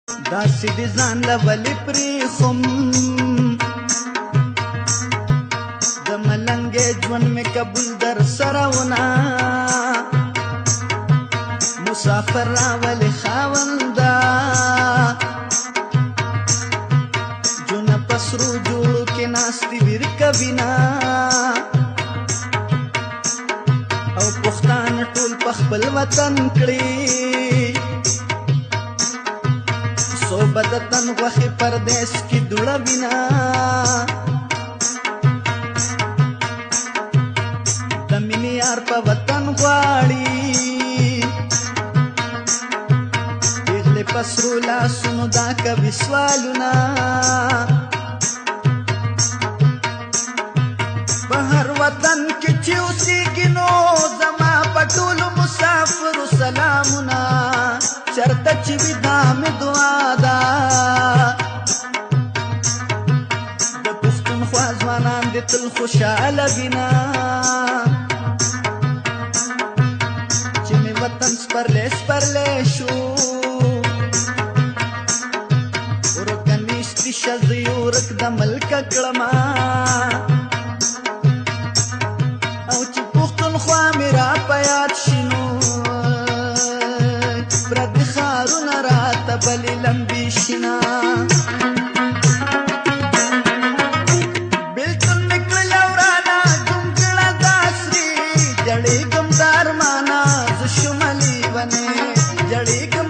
داسې دې ځان له ولې پرېښم د ملنګې ژوند مې قبول در سره ونه مسافر راولې خاونده جونه په سرو جوړو کې ناستې ویر کوینه او پښتانه ټول په خپل وطن کړي صوبه د تن غوښې پردیس کې دوړوینه د مینې یار په وطن غواړي پیغلې په سرو لاسونو دا کوي سوالونه په هر وطن کې چې اوسېږي نو زما په ټولو مسافرو سلامونه چرته چې وي دا مې دعا ده د پښتونخوا ځوانان دې تل خوشحاله وینه چې مې وطن سپرلی سپرلی شو ورکه نیستي شه زه یې ورک د ملکه کړمه او چې پښتونخوا مې را په یاد شي نو پردي ښارونه راته بلې لمبې شینه بېلتون مې کړله ورانه ګم کړه دا سرې جړېږم د ارمانه زه شومه لیونې جړېږم